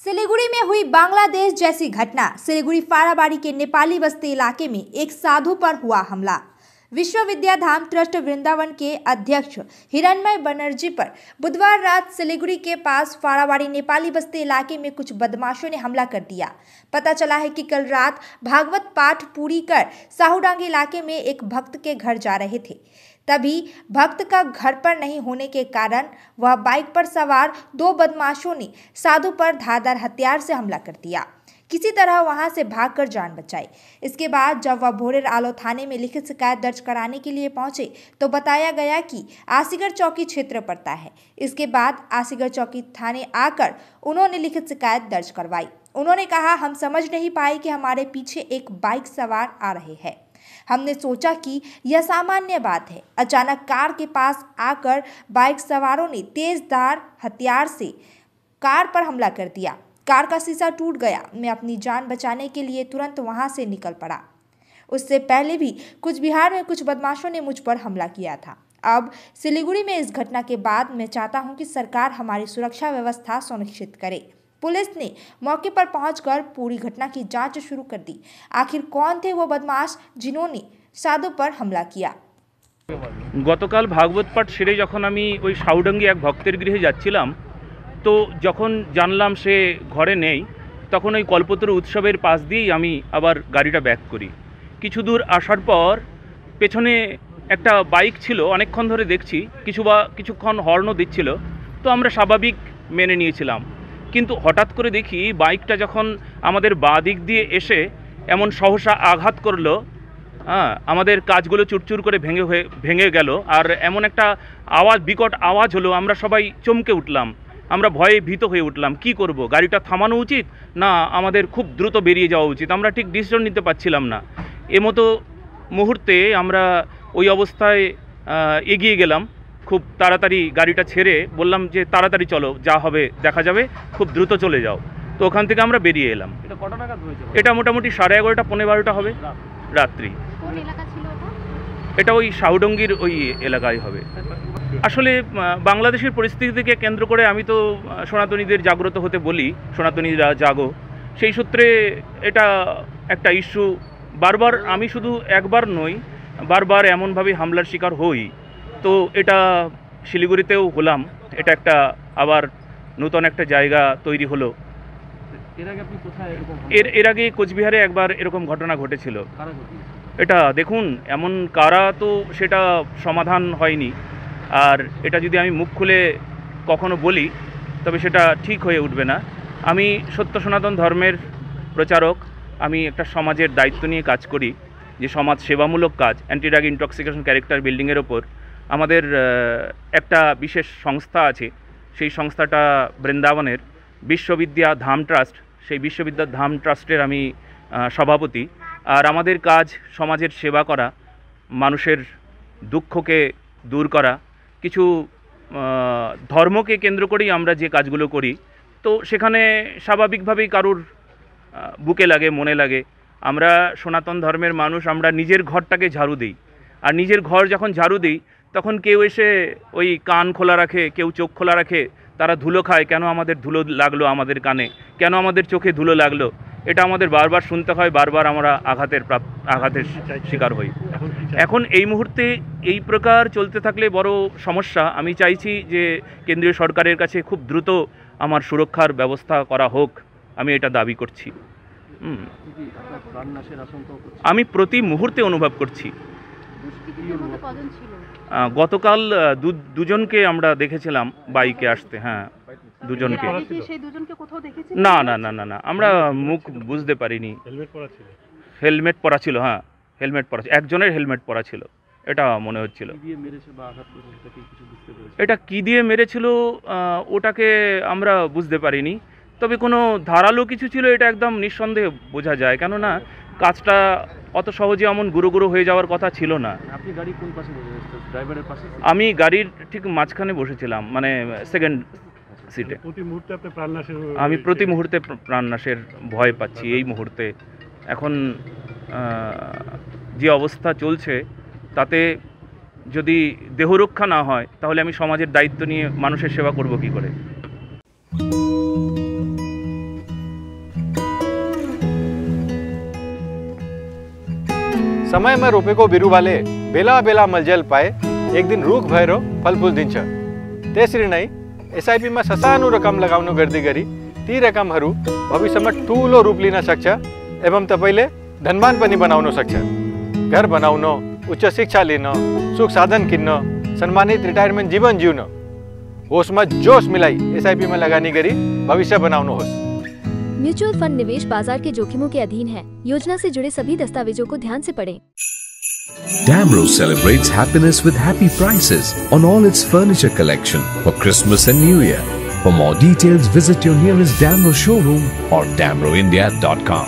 सिलीगुड़ी में हुई बांग्लादेश जैसी घटना। सिलीगुड़ी फाराबाड़ी के नेपाली बस्ती इलाके में एक साधु पर हुआ हमला। विश्व विद्या धाम ट्रस्ट वृंदावन के अध्यक्ष हिरणमय बनर्जी पर बुधवार रात सिलीगुड़ी के पास फाराबाड़ी नेपाली बस्ती इलाके में कुछ बदमाशों ने हमला कर दिया। पता चला है कि कल रात भागवत पाठ पूरी कर साहूडांगी इलाके में एक भक्त के घर जा रहे थे। तभी भक्त का घर पर नहीं होने के कारण वह बाइक पर सवार दो बदमाशों ने साधु पर धारदार हथियार से हमला कर दिया। किसी तरह वहां से भागकर जान बचाई। इसके बाद जब वह भोरेर आलो थाने में लिखित शिकायत दर्ज कराने के लिए पहुंचे तो बताया गया कि आसीगढ़ चौकी क्षेत्र पड़ता है। इसके बाद आसीगढ़ चौकी थाने आकर उन्होंने लिखित शिकायत दर्ज करवाई। उन्होंने कहा, हम समझ नहीं पाए कि हमारे पीछे एक बाइक सवार आ रहे हैं। हमने सोचा कि यह सामान्य बात है। अचानक कार के पास आकर बाइक सवारों ने तेजधार हथियार से कार पर हमला कर दिया। कार का शीशा टूट गया। मैं अपनी जान बचाने के लिए तुरंत वहां से निकल पड़ा। उससे पहले भी कुछ बिहार में कुछ बदमाशों ने मुझ पर हमला किया था। अब सिलीगुड़ी में इस घटना के बाद मैं चाहता हूं कि सरकार हमारी सुरक्षा व्यवस्था सुनिश्चित करे। पुलिस ने मौके पर पहुंचकर पूरी घटना की जांच शुरू कर दी। आखिर कौन थे वो बदमाश जिन्होंने साधु पर हमला किया। गतकाल भागवत पाठ सेरे जखन आमी ओई साउडांगी एक भक्तेर गृहे जाच्छिलाम तो जखन जानलाम से घरे नेই तखन ओई कल्पतरु उत्सवेर पास दिয়েই आमी आबार गाड़ीटा बैक करी। किछु दूर आसार पर पेछने एकटा बाइक छिलो, अनेकक्षण धरे देखছি কিছুক্ষণ হর্ন দিচ্ছিল। তো আমরা স্বাভাবিক মেনে নিয়েছিলাম, কিন্তু হঠাৎ করে দেখি বাইকটা যখন আমাদের বাঁ দিক দিয়ে এসে এমন সহসা আঘাত করলো, আমাদের কাজগুলো চুরচুর করে ভেঙে গেল। আর এমন একটা আওয়াজ, বিকট আওয়াজ হলো, আমরা সবাই চমকে উঠলাম। আমরা ভয়ে ভীত হয়ে উঠলাম। কি করব? গাড়িটা থামানো উচিত না আমাদের খুব দ্রুত বেরিয়ে যাওয়া উচিত? আমরা ঠিক ডিসিশন নিতে পারছিলাম না। এমতো মুহূর্তে আমরা ওই অবস্থায় এগিয়ে গেলাম। খুব তাড়াতাড়ি গাড়িটা ছেড়ে বললাম যে তাড়াতাড়ি চলো, যা হবে দেখা যাবে, খুব দ্রুত চলে যাও। তো ওখান থেকে আমরা বেরিয়ে এলাম। এটা কটা নাগাদ হয়েছে? এটা মোটামুটি 11:30 পৌনে 12টা হবে রাত্রি। কোন এলাকা ছিল এটা? এটা ওই সাউডঙ্গির ওই এলাকায় হবে। আসলে বাংলাদেশের পরিস্থিতিকে কেন্দ্র করে আমি তো সনাতনীদের জাগ্রত হতে বলি, সনাতনীরা জাগো। সেই সূত্রে এটা একটা ইস্যু। বারবার আমি শুধু একবার নই, বারবার এমনভাবে হামলার শিকার হই। তো এটা শিলিগুড়িতেও হলাম। এটা একটা আবার নতুন একটা জায়গা তৈরি হলো। এর আগে কোচবিহারে একবার এরকম ঘটনা ঘটেছিল। এটা দেখুন, এমন কারা, তো সেটা সমাধান হয়নি। আর এটা যদি আমি মুখ খুলে কখনো বলি তবে সেটা ঠিক হয়ে উঠবে না। আমি সত্য সনাতন ধর্মের প্রচারক। আমি একটা সমাজের দায়িত্ব নিয়ে কাজ করি, যে সমাজ সেবামূলক কাজ, অ্যান্টি ড্রাগ ইনটক্সিকেশন ক্যারেক্টার বিল্ডিংয়ের ওপর আমাদের একটা বিশেষ সংস্থা আছে। সেই সংস্থাটা বৃন্দাবনের বিশ্ববিদ্যা ধাম ট্রাস্ট। সেই বিশ্ববিদ্যা ধাম ট্রাস্টের আমি সভাপতি। আর আমাদের কাজ সমাজের সেবা করা, মানুষের দুঃখকে দূর করা। কিছু ধর্মকে কেন্দ্র করেই আমরা যে কাজগুলো করি, তো সেখানে স্বাভাবিকভাবেই কারুর বুকে লাগে, মনে লাগে। আমরা সনাতন ধর্মের মানুষ, আমরা নিজের ঘরটাকে ঝাড়ু দিই। আর নিজের ঘর যখন ঝাড়ু দিই তখন কেউ এসে ওই কান খোলা রাখে, কেউ চোখ খোলা রাখে, তারা ধুলো খায়। কেন আমাদের ধুলো লাগলো আমাদের কানে, কেন আমাদের চোখে ধুলো লাগলো, এটা আমাদের বারবার শুনতে হয়। বারবার আমরা আঘাতের শিকার হই। এখন এই মুহূর্তে এই প্রকার চলতে থাকলে বড় সমস্যা। আমি চাইছি যে কেন্দ্রীয় সরকারের কাছে খুব দ্রুত আমার সুরক্ষার ব্যবস্থা করা হোক। আমি এটা দাবি করছি। আমি প্রতি মুহূর্তে অনুভব করছি। গতকাল দুজনকে আমরা দেখেছিলাম বাইকে আসতে। হ্যাঁ, দুজনকে। না না না না না, আমরা মুখ বুঝতে পারিনি। হেলমেট পরা ছিল। হ্যাঁ, হেলমেট পরা, একজনের হেলমেট পরা ছিল, এটা মনে হচ্ছিল। এটা কি দিয়ে মেরেছিল ওটাকে আমরা বুঝতে পারিনি, তবে কোনো ধারালো কিছু ছিল এটা একদম নিঃসন্দেহে বোঝা যায়। কেননা কাজটা অত সহজে এমন গুঁড়ো হয়ে যাওয়ার কথা ছিল না। আপনি গাড়ি কোন পাশে বসেছিলেন? ড্রাইভারের পাশে? আমি গাড়ির ঠিক মাঝখানে বসেছিলাম, মানে সেকেন্ড সিটে। আমি প্রতি মুহূর্তে প্রাণনাশের ভয় পাচ্ছি এই মুহূর্তে। এখন যে অবস্থা চলছে তাতে যদি দেহরক্ষা না হয় তাহলে আমি সমাজের দায়িত্ব নিয়ে মানুষের সেবা করব কি করে? समय में रोपेको बिरुवाले बेला बेला मलजल पाए एक दिन रुख भएर फलफुल दिन्छ। त्यसरी नै एसआईपीमा ससानो रकम लगाउनु गर्दै गरी ती रकमहरू भविष्यमा ठूलो रूप लिन सक्छ एवं तपाईले धनवान पनि बनाउन सक्छ। घर बनाउन, उच्च शिक्षा लिन, सुख साधन किन्न, सम्मानित रिटायरमेन्ट जीवन जिउन होसमा जोश मिलाई एसआईपी में लगानी गरी भविष्य बनाउनुहोस्। म्यूचुअल फंड निवेश बाजार के जोखिमों के अधीन है। योजना से जुड़े सभी दस्तावेजों को ध्यान से पढ़ें। Damro celebrates happiness with happy prices on all its furniture collection for Christmas and New Year. For more details, visit your nearest Damro showroom or damroindia.com.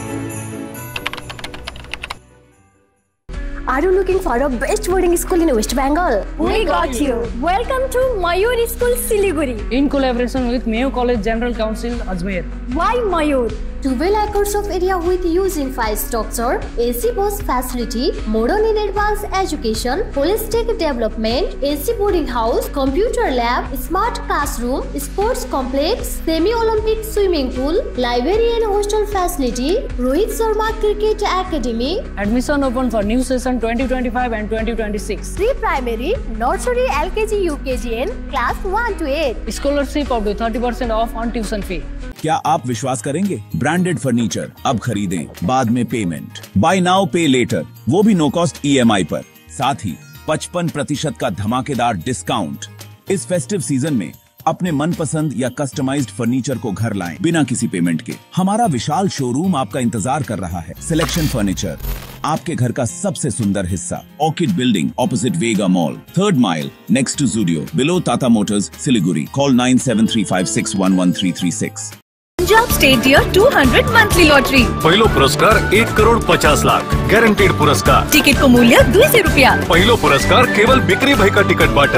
Are you looking for a best boarding school in West Bengal? We got you. Welcome to Mayur School, Siliguri. In collaboration with Mayo College General Council, Ajmer. Why Mayur? 12 acres of area with unified structure, AC bus facility, modern and advanced education, holistic development, AC boarding house, computer lab, smart classroom, sports complex, semi-Olympic swimming pool, library and hostel facility, Rohit Sharma Cricket Academy. Admission open for new session 2025 and 2026. Pre-primary, nursery, LKG, UKG and class 1 to 8. Scholarship up to 30% off on tuition fee. क्या आप विश्वास करेंगे? Branded furniture अब खरीदें, बाद में payment. Bye now पे letter, वो भी नो कॉस्ट EMI पर। साथ ही 55% का धमाकेदार डिस्काउंट। इस फेस्टिव सीजन में अपने मनपसंद या कस्टमाइज्ड फर्नीचर को घर लाएं बिना किसी पेमेंट के। हमारा विशाल शोरूम आपका इंतजार कर रहा है। सिलेक्शन फर्नीचर, आपके घर का सबसे सुंदर हिस्सा। Orchid building opposite Vega mall, 3rd mile next to Zudio, below Tata Motors, Siliguri. Call 9735611336। Punjab state dear 200 monthly lottery. पहिलो पुरस्कार 1,50,00,000 ग्यारेंटेड पुरस्कार। टिकट को मूल्य 200 रुपया। पहिलो पुरस्कार केवल बिक्री भएका टिकटबाट।